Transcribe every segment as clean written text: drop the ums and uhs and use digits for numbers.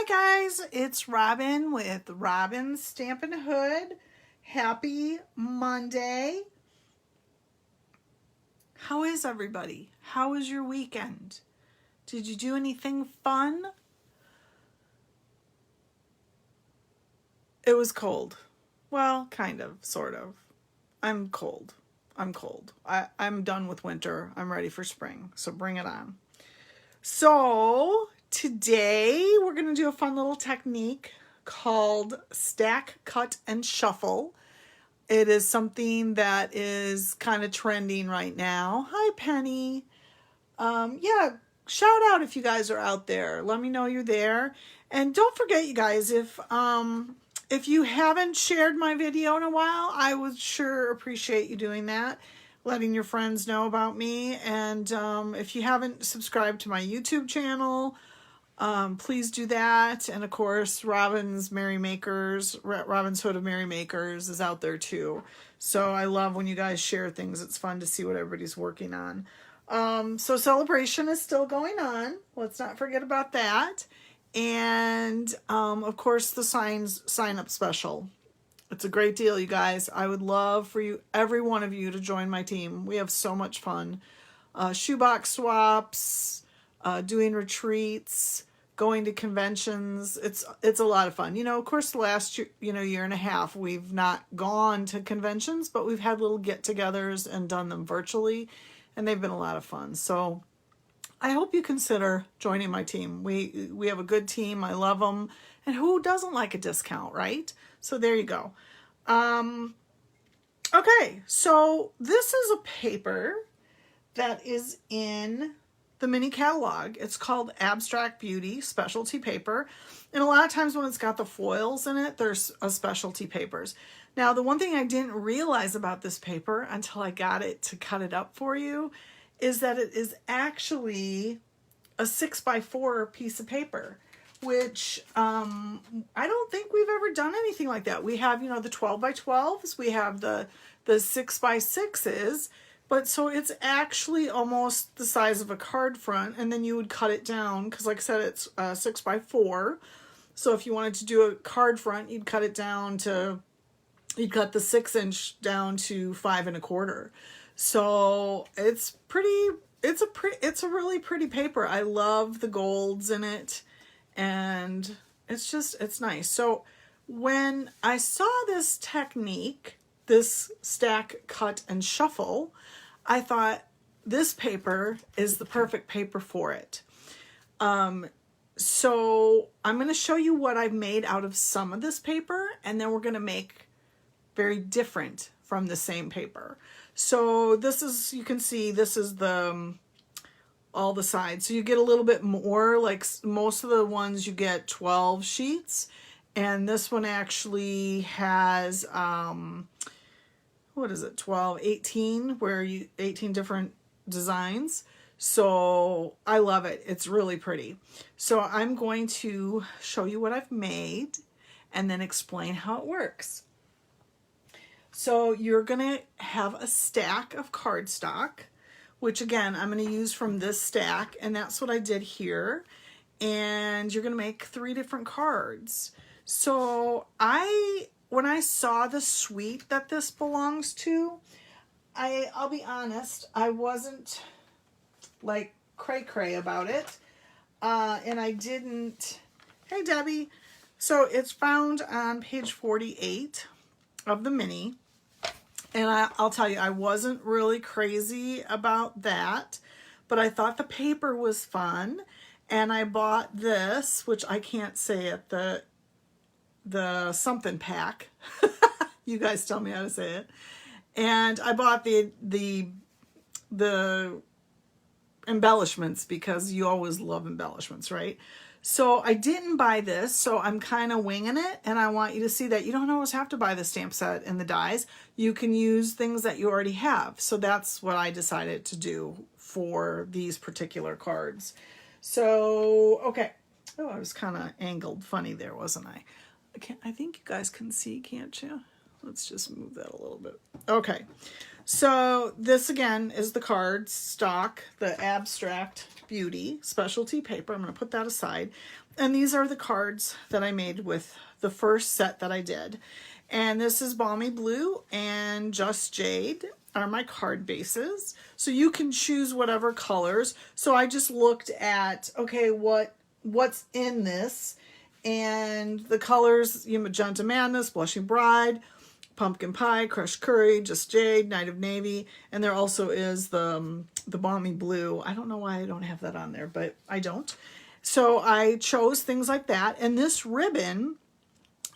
Hi guys, it's Robin with Robin's Stampin' Hood. Happy Monday. How is everybody? How was your weekend? Did you do anything fun? It was cold. Well, kind of, sort of. I'm cold. I'm done with winter. I'm ready for spring, so bring it on. So today we're going to do a fun little technique called stack, cut, and shuffle. It is something that is kind of trending right now. Hi, Penny. Yeah, shout out if you guys are out there. Let me know you're there. And don't forget, you guys, if you haven't shared my video in a while, I would sure appreciate you doing that, letting your friends know about me. And if you haven't subscribed to my YouTube channel, please do that. And of course, Robin's Hood of Merry Makers is out there too. So I love when you guys share things. It's fun to see what everybody's working on. So celebration is still going on. Let's not forget about that. And of course, the sign up special. It's a great deal, you guys. I would love for you, every one of you, to join my team. We have so much fun. Shoebox swaps, doing retreats, going to conventions. It's a lot of fun. You know, of course, the last year and a half, we've not gone to conventions, but we've had little get-togethers and done them virtually, and they've been a lot of fun. So I hope you consider joining my team. We have a good team. I love them. And who doesn't like a discount, right? So there you go. Okay, so this is a paper that is in the mini catalog. It's called Abstract Beauty Specialty Paper. And a lot of times when it's got the foils in it, there's a specialty papers. Now, the one thing I didn't realize about this paper until I got it to cut it up for you is that it is actually a 6x4 piece of paper, which I don't think we've ever done anything like that. We have, the 12x12s, we have the 6x6s, but so it's actually almost the size of a card front, and then you would cut it down, because like I said, it's 6x4. So if you wanted to do a card front, you'd cut it down to, you'd cut the 6-inch down to 5 1/4. So it's a really pretty paper. I love the golds in it, and it's nice. So when I saw this technique, this stack, cut, and shuffle, I thought this paper is the perfect paper for it. So I'm going to show you what I've made out of some of this paper, and then we're going to make very different from the same paper. So this is, you can see, this is the all the sides. So you get a little bit more, like most of the ones you get 12 sheets. And this one actually has, what is it, 12, 18, 18 different designs. So I love it. It's really pretty. So I'm going to show you what I've made and then explain how it works. So you're going to have a stack of cardstock, which again, I'm going to use from this stack, and that's what I did here. And you're going to make 3 different cards. So when I saw the suite that this belongs to, I'll be honest, I wasn't like cray-cray about it. And I didn't, hey Debbie. So it's found on page 48 of the mini. And I'll tell you, I wasn't really crazy about that, but I thought the paper was fun. And I bought this, which I can't say it, the something pack. You guys tell me how to say it. And I bought the embellishments, because you always love embellishments, right? So I didn't buy this, so I'm kind of winging it, and I want you to see that you don't always have to buy the stamp set and the dies. You can use things that you already have. So that's what I decided to do for these particular cards. So, okay. Oh, I was kind of angled funny there, wasn't I? I think you guys can see, can't you? Let's just move that a little bit. Okay. So this again is the card stock, the Abstract Beauty Specialty paper. I'm going to put that aside. And these are the cards that I made with the first set that I did. And this is Balmy Blue and Just Jade are my card bases. So you can choose whatever colors. So I just looked at, okay, what's in this, and the colors, Magenta Madness, Blushing Bride, Pumpkin Pie, Crushed Curry, Just Jade, Night of Navy, and there also is the Balmy Blue. I don't know why I don't have that on there, but I don't. So I chose things like that, and this ribbon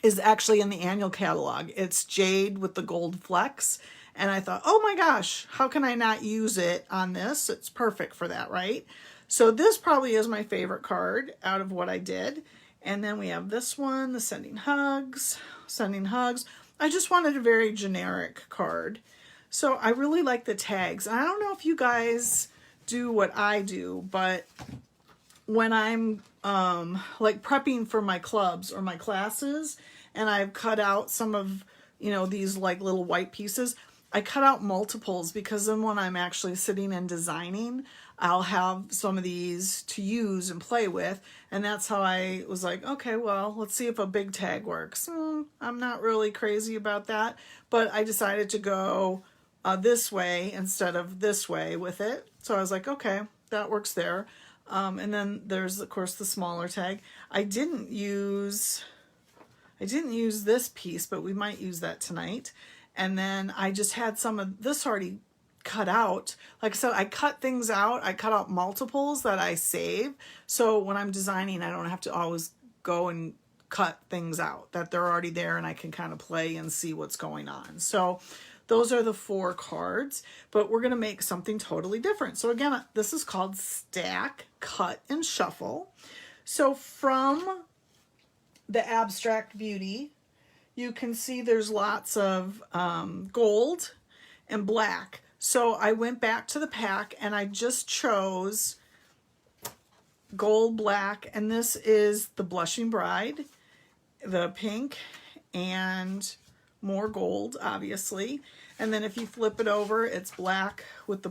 is actually in the annual catalog. It's jade with the gold flecks, and I thought, oh my gosh, how can I not use it on this? It's perfect for that, right? So this probably is my favorite card out of what I did. And then we have this one, the Sending Hugs, Sending Hugs. I just wanted a very generic card. So I really like the tags. And I don't know if you guys do what I do, but when I'm like prepping for my clubs or my classes, and I've cut out some of, these like little white pieces, I cut out multiples, because then when I'm actually sitting and designing, I'll have some of these to use and play with. And that's how I was like, okay, well, let's see if a big tag works. I'm not really crazy about that, but I decided to go this way instead of this way with it. So I was like, okay, that works there. And then there's, of course, the smaller tag. I didn't use this piece, but we might use that tonight. And then I just had some of this already cut out. Like I said, I cut things out. I cut out multiples that I save. So when I'm designing, I don't have to always go and cut things out, that they're already there and I can kind of play and see what's going on. So those are the 4 cards, but we're going to make something totally different. So again, this is called Stack, Cut, and Shuffle. So from the Abstract Beauty, you can see there's lots of gold and black. So I went back to the pack and I just chose gold, black, and this is the Blushing Bride, the pink, and more gold, obviously. And then if you flip it over, it's black with the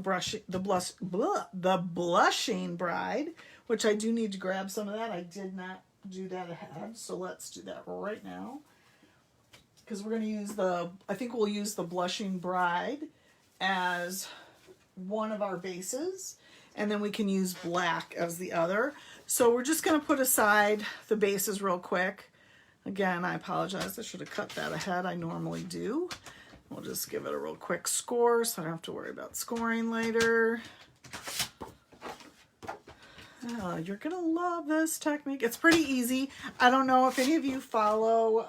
Blushing Bride, which I do need to grab some of that. I did not do that ahead, so let's do that right now. Because we're going to use I think we'll use the Blushing Bride as one of our bases, and then we can use black as the other. So we're just going to put aside the bases real quick. Again, I apologize. I should have cut that ahead. I normally do. We'll just give it a real quick score so I don't have to worry about scoring later. You're going to love this technique. It's pretty easy. I don't know if any of you follow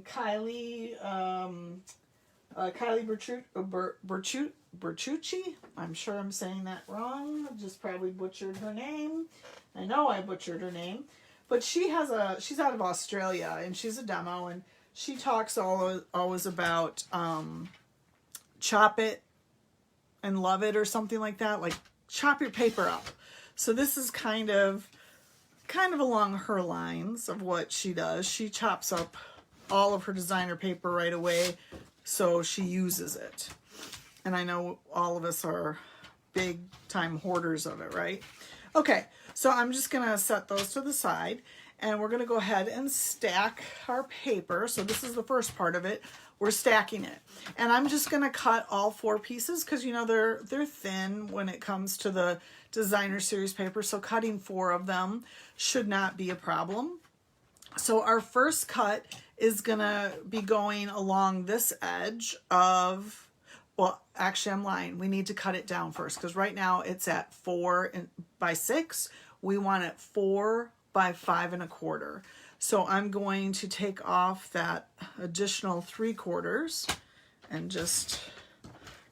Kylie Bertucci. I'm sure I'm saying that wrong. I just probably butchered her name. I know I butchered her name. But she's out of Australia, and she's a demo, and she talks always about chop it and love it or something like that, like chop your paper up. So this is kind of along her lines of what she does. She chops up all of her designer paper right away, so she uses it. And I know all of us are big time hoarders of it, right? Okay, so I'm just gonna set those to the side, and we're gonna go ahead and stack our paper. So this is the first part of it. We're stacking it, and I'm just gonna cut all 4 pieces because they're thin when it comes to the designer series paper. So cutting 4 of them should not be a problem. So our first cut is gonna be going along this edge of, well, actually I'm lying. We need to cut it down first because right now it's at 4 by 6. We want it 4 by 5 1/4. So I'm going to take off that additional 3/4 and just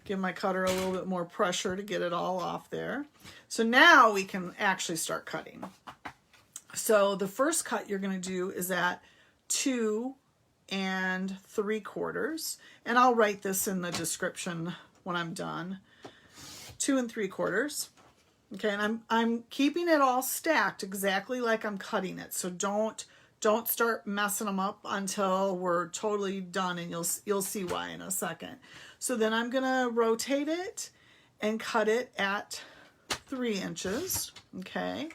give my cutter a little bit more pressure to get it all off there. So now we can actually start cutting. So the first cut you're going to do is at 2 3/4, and I'll write this in the description when I'm done. 2 3/4. Okay, and I'm keeping it all stacked exactly like I'm cutting it. So don't Don't start messing them up until we're totally done, and you'll see why in a second. So then I'm gonna rotate it and cut it at 3 inches, okay?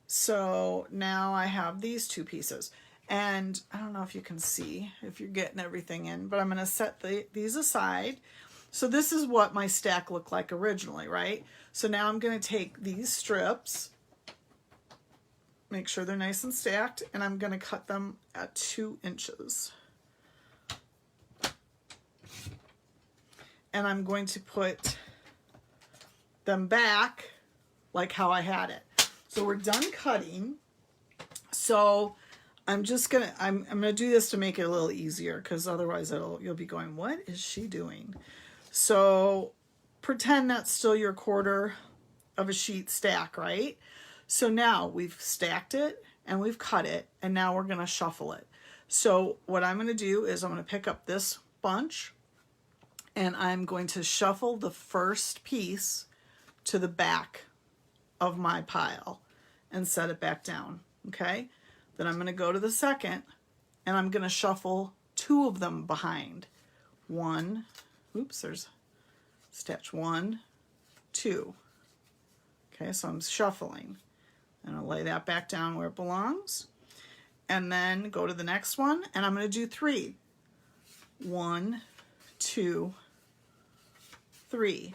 So now I have these 2 pieces, and I don't know if you can see, if you're getting everything in, but I'm gonna set these aside. So this is what my stack looked like originally, right? So now I'm gonna take these strips, make sure they're nice and stacked, and I'm going to cut them at 2 inches. And I'm going to put them back like how I had it. So we're done cutting. So I'm just going to, I'm going to do this to make it a little easier, because otherwise you'll be going, what is she doing? So pretend that's still your 1/4 of a sheet stack, right? So now we've stacked it and we've cut it, and now we're going to shuffle it. So what I'm going to do is I'm going to pick up this bunch, and I'm going to shuffle the first piece to the back of my pile and set it back down, okay? Then I'm going to go to the second, and I'm going to shuffle 2 of them behind. 1, oops, there's stitch 1, 2. Okay, so I'm shuffling. And I'll lay that back down where it belongs. And then go to the next one, and I'm going to do 3. 1, 2, 3.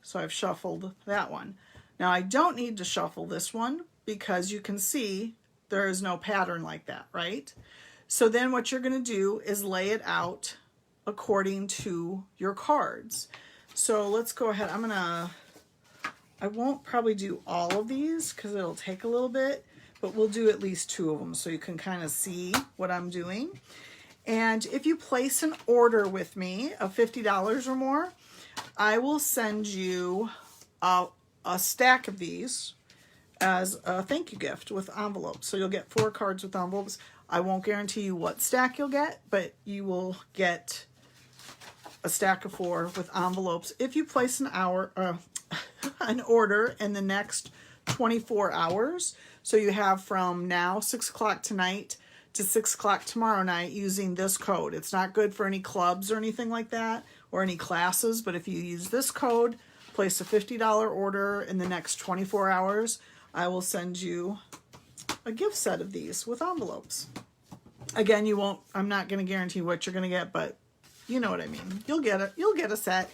So I've shuffled that one. Now I don't need to shuffle this one, because you can see there is no pattern like that, right? So then what you're going to do is lay it out according to your cards. So let's go ahead. I won't probably do all of these because it'll take a little bit, but we'll do at least 2 of them so you can kind of see what I'm doing. And if you place an order with me of $50 or more, I will send you a stack of these as a thank you gift with envelopes. So you'll get 4 cards with envelopes. I won't guarantee you what stack you'll get, but you will get a stack of 4 with envelopes if you place an order in the next 24 hours. So you have from now 6 o'clock tonight to 6 o'clock tomorrow night using this code. It's not good for any clubs or anything like that, or any classes, but if you use this code, place a $50 order in the next 24 hours, I will send you a gift set of these with envelopes. Again, I'm not going to guarantee what you're going to get, but you know what I mean. You'll get a set.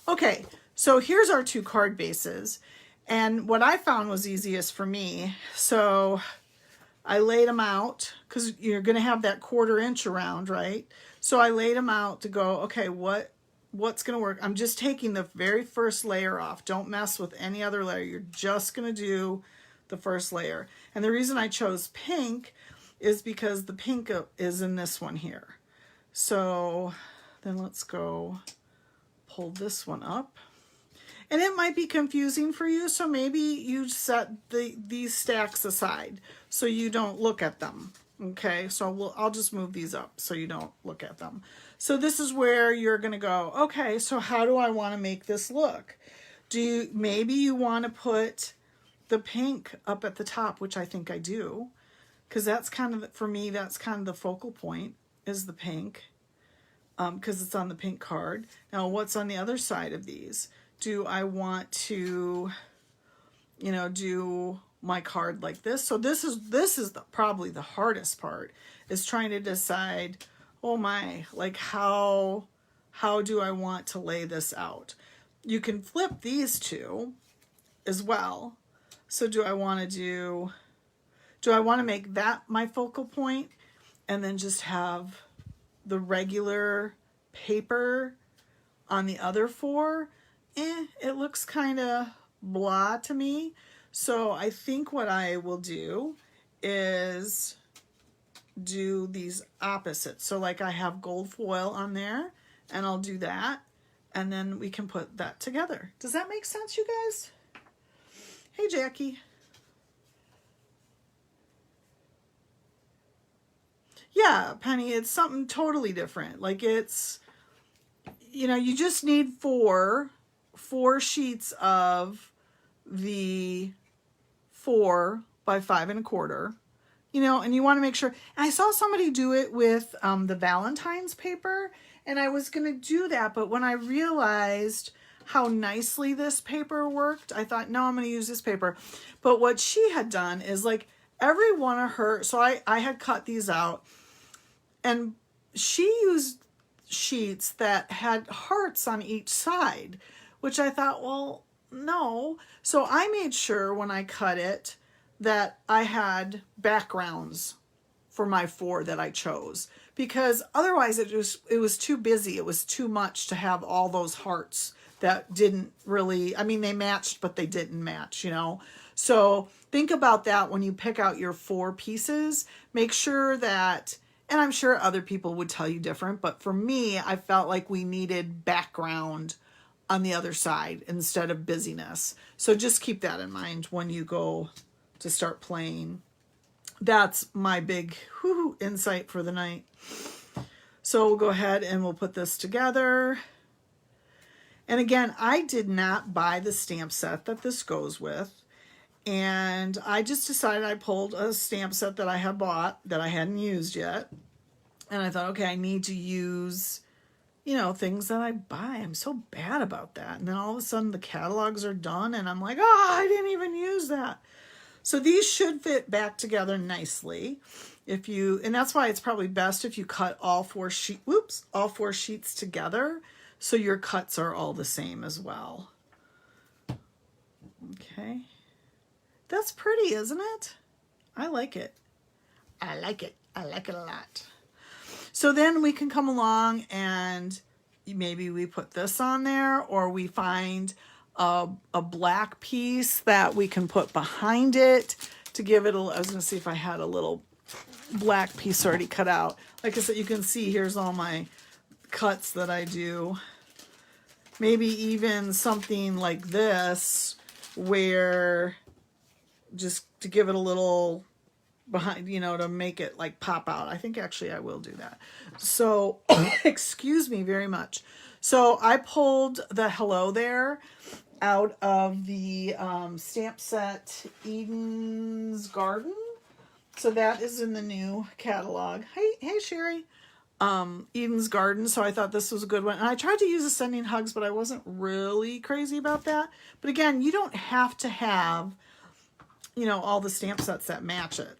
Okay, so here's our 2 card bases. And what I found was easiest for me, so I laid them out, because you're going to have that 1/4 inch around, right? So I laid them out to go, okay, what's going to work? I'm just taking the very first layer off. Don't mess with any other layer. You're just going to do the first layer. And the reason I chose pink is because the pink is in this one here. So then let's go pull this one up. And it might be confusing for you, so maybe you set these stacks aside so you don't look at them. Okay, so I'll just move these up so you don't look at them. So this is where you're going to go, okay, so how do I want to make this look? Maybe you want to put the pink up at the top, which I think I do, because that's kind of, for me, that's kind of the focal point, is the pink, because it's on the pink card. Now, what's on the other side of these? Do I want to, do my card like this? So this is probably the hardest part, is trying to decide, oh my, like how do I want to lay this out? You can flip these 2 as well. So do I want to make that my focal point and then just have the regular paper on the other 4? It looks kind of blah to me. So I think what I will do is do these opposites. So like I have gold foil on there, and I'll do that, and then we can put that together. Does that make sense, you guys? Hey, Jackie. Yeah, Penny, it's something totally different. Like it's, you just need 4 sheets of the 4 by 5 1/4. you know, and you want to make sure. And I saw somebody do it with the Valentine's paper, and I was going to do that, but when I realized how nicely this paper worked, I thought, no, I'm going to use this paper. But what she had done is like every one of her, so I had cut these out, and she used sheets that had hearts on each side, which I thought, well, no. So I made sure when I cut it that I had backgrounds for my 4 that I chose, because otherwise it was too busy. It was too much to have all those hearts that didn't really, I mean, they matched, but they didn't match, you know? So think about that when you pick out your 4 pieces. Make sure that, and I'm sure other people would tell you different, but for me, I felt like we needed background on the other side instead of busyness. So just keep that in mind when you go to start playing. That's my big insight for the night. So we'll go ahead and we'll put this together. And again, I did not buy the stamp set that this goes with. And I just decided, I pulled a stamp set that I had bought that I hadn't used yet. And I thought, okay, I need to use, you know, things that I buy. I'm so bad about that. And then all of a sudden the catalogs are done and I'm like, oh, I didn't even use that. So these should fit back together nicely. And that's why it's probably best if you cut all 4 sheets together, so your cuts are all the same as well. Okay. That's pretty, isn't it? I like it. I like it. I like it a lot. So then we can come along and maybe we put this on there, or we find a black piece that we can put behind it to give it a, I was going to see if I had a little black piece already cut out. Like I said, you can see here's all my cuts that I do. Maybe even something like this, where just to give it a little behind, you know, to make it like pop out. I think actually I will do that. So excuse me very much. So I pulled the hello there out of the stamp set Eden's Garden. So that is in the new catalog. Hey Sherry. Eden's Garden. So I thought this was a good one. And I tried to use the Sending Hugs, but I wasn't really crazy about that. But again, you don't have to have, you know, all the stamp sets that match it.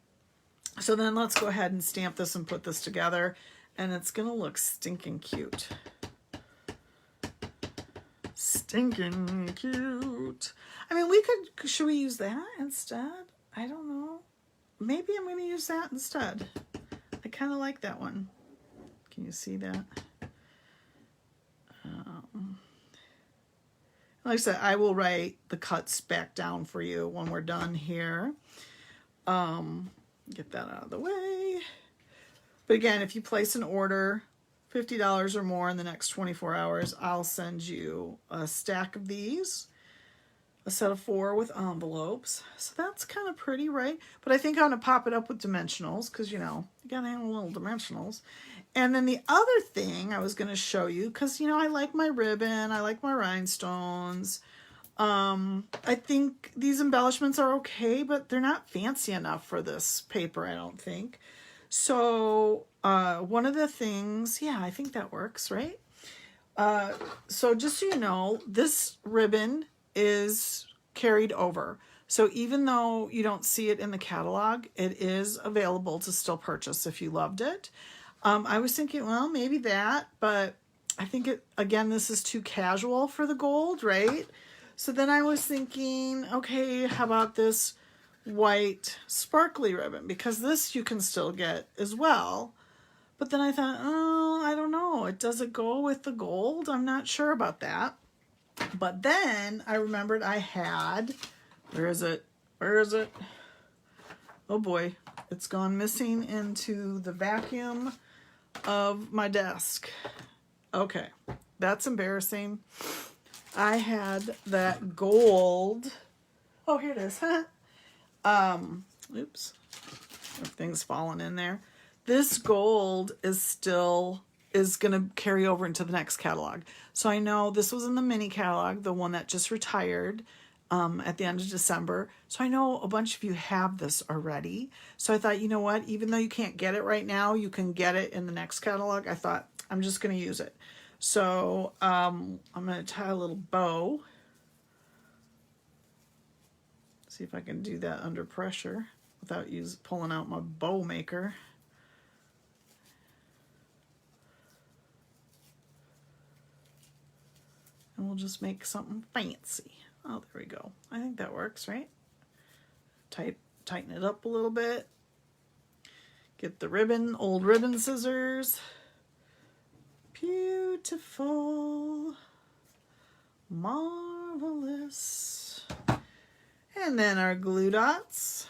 So then let's go ahead and stamp this and put this together. And it's going to look stinking cute. Stinking cute. I mean, should we use that instead? I don't know. Maybe I'm going to use that instead. I kind of like that one. Can you see that? Like I said, I will write the cuts back down for you when we're done here. Get that out of the way. But again, if you place an order, $50 or more in the next 24 hours, I'll send you a stack of these, a set of 4 with envelopes. So that's kind of pretty, right? But I think I'm going to pop it up with dimensionals because, you know, you got to have little dimensionals. And then the other thing I was going to show you, because, you know, I like my ribbon, I like my rhinestones. I think these embellishments are okay, but they're not fancy enough for this paper, I don't think. So one of the things, yeah, I think that works, right? So just so you know, this ribbon is carried over. So even though you don't see it in the catalog, it is available to still purchase if you loved it. I was thinking, well, maybe that, but I think again, this is too casual for the gold, right? So then I was thinking, okay, how about this white sparkly ribbon? Because this you can still get as well. But then I thought, oh, I don't know. Does it go with the gold? I'm not sure about that. But then I remembered I had, where is it? Where is it? Oh boy, it's gone missing into the vacuum of my desk. Okay, that's embarrassing. I had that gold. Oh, here it is. Oops. Everything's fallen in there. This gold is going to carry over into the next catalog. So I know this was in the mini catalog, the one that just retired. at the end of December. So I know a bunch of you have this already. So I thought, you know what, even though you can't get it right now, you can get it in the next catalog. I thought, I'm just going to use it. So I'm going to tie a little bow. See if I can do that under pressure without pulling out my bow maker. And we'll just make something fancy. Oh, there we go. I think that works, right? Tighten it up a little bit. Get the ribbon, old ribbon scissors. Beautiful. Marvelous. And then our glue dots.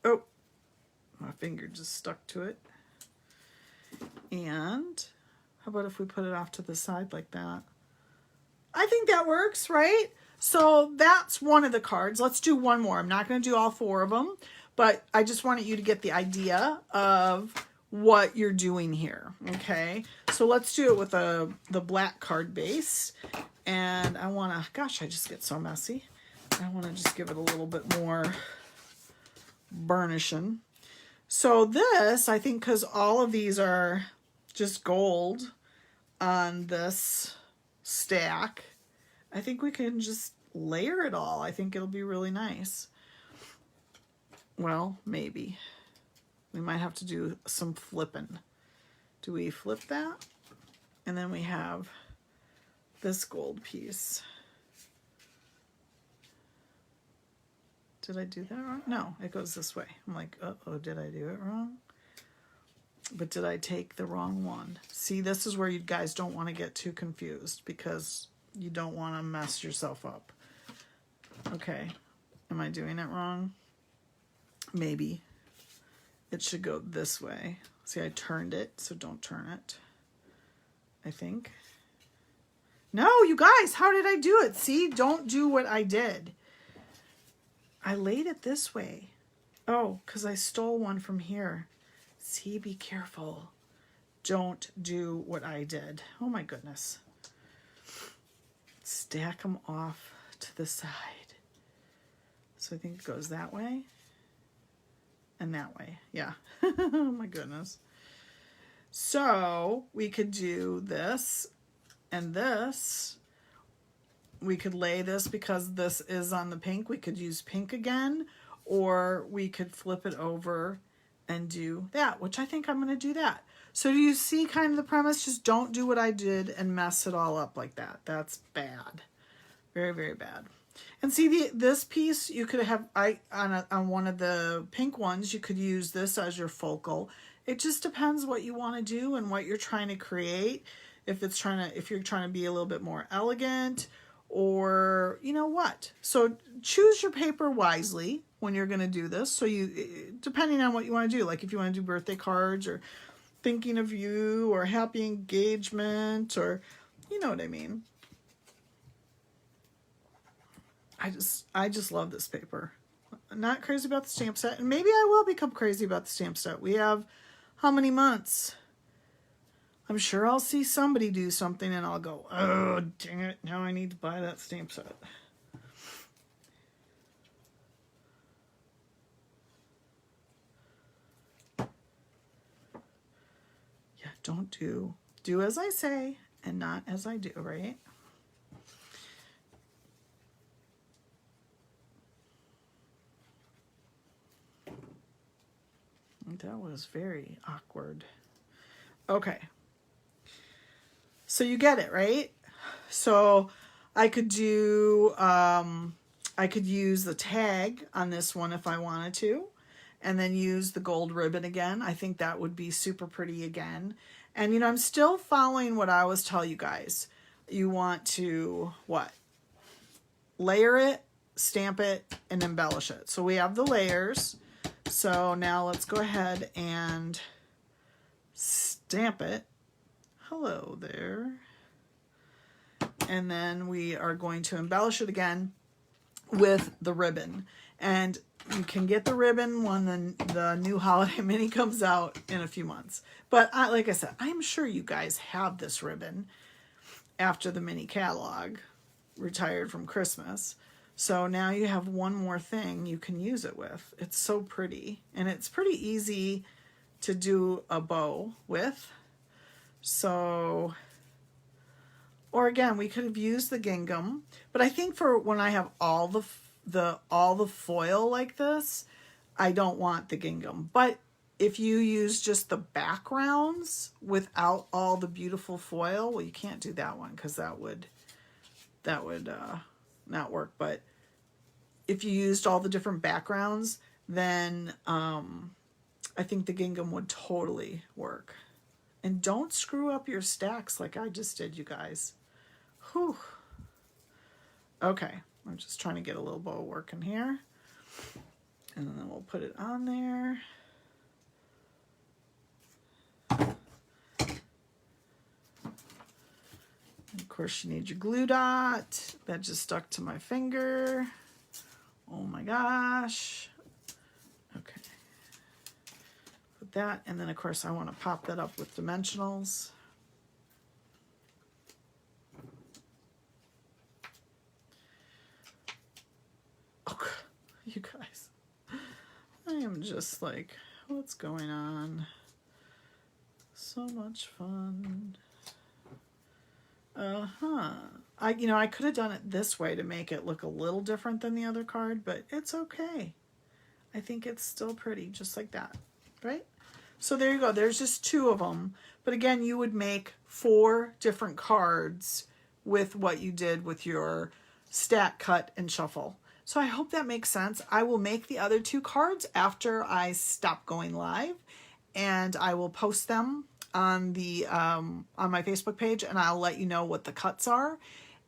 Oh, my finger just stuck to it. And how about if we put it off to the side like that? I think that works, right? So that's one of the cards. Let's do one more. I'm not going to do all 4 of them, but I just wanted you to get the idea of what you're doing here, okay? So let's do it with the black card base. And I want to, gosh, I just get so messy. I want to just give it a little bit more burnishing. So this, I think, because all of these are just gold on this stack, I think we can just layer it all. I think it'll be really nice. Well, maybe. We might have to do some flipping. Do we flip that? And then we have this gold piece. Did I do that wrong? No, it goes this way. I'm like, uh-oh, did I do it wrong? But did I take the wrong one? See, this is where you guys don't want to get too confused because you don't want to mess yourself up. Okay, am I doing it wrong? Maybe. It should go this way. See, I turned it, so don't turn it. I think. No, you guys, how did I do it? See, don't do what I did. I laid it this way. Oh, because I stole one from here. See, be careful. Don't do what I did. Oh my goodness. Stack them off to the side. So I think it goes that way and that way. Yeah. Oh my goodness. So we could do this and this. We could lay this because this is on the pink. We could use pink again, or we could flip it over and do that, which I think I'm going to do that. So do you see kind of the premise? Just don't do what I did and mess it all up like that. That's bad. Very, very bad. And see, this piece, you could have, on one of the pink ones, you could use this as your focal. It just depends what you want to do and what you're trying to create. If you're trying to be a little bit more elegant, or you know what. So choose your paper wisely when you're going to do this. So depending on what you want to do, like if you want to do birthday cards or thinking of you or happy engagement, or you know what I mean. I just love this paper. I'm not crazy about the stamp set, and maybe I will become crazy about the stamp set. We have how many months? I'm sure I'll see somebody do something and I'll go, oh, dang it, now I need to buy that stamp set. Yeah, don't do as I say and not as I do, right? That was very awkward. Okay. So you get it, right? So I could do, I could use the tag on this one if I wanted to, and then use the gold ribbon again. I think that would be super pretty again. And, you know, I'm still following what I always tell you guys. You want to, what? Layer it, stamp it, and embellish it. So we have the layers. So now let's go ahead and stamp it. Hello there. And then we are going to embellish it again with the ribbon. And you can get the ribbon when the new holiday mini comes out in a few months. But like I said, I'm sure you guys have this ribbon. after the mini catalog retired from Christmas. So now you have one more thing you can use it with. It's so pretty, and it's pretty easy to do a bow with. So, or again, we could have used the gingham, but I think for when I have all the foil like this, I don't want the gingham. But if you use just the backgrounds without all the beautiful foil, well, you can't do that one because that would not work. But if you used all the different backgrounds, then I think the gingham would totally work. And don't screw up your stacks like I just did, you guys. Whew. Okay, I'm just trying to get a little bow working here. And then we'll put it on there. And of course you need your glue dot. That just stuck to my finger. Oh my gosh. Okay. Put that, and then of course I want to pop that up with dimensionals. Oh, you guys. I am just like, what's going on? So much fun. I could have done it this way to make it look a little different than the other card, but it's okay. I think it's still pretty, just like that, right? So there you go. There's just 2 of them. But again, you would make 4 different cards with what you did with your stack, cut, and shuffle. So I hope that makes sense. I will make the other 2 cards after I stop going live, and I will post them on the on my Facebook page, and I'll let you know what the cuts are.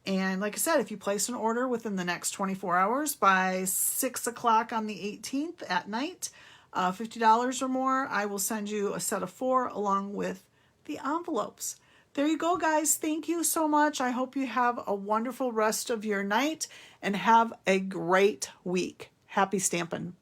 And like I said, if you place an order within the next 24 hours by 6 o'clock on the 18th at night, $50 or more, I will send you a set of 4 along with the envelopes. There you go, guys. Thank you so much. I hope you have a wonderful rest of your night and have a great week. Happy stampin'.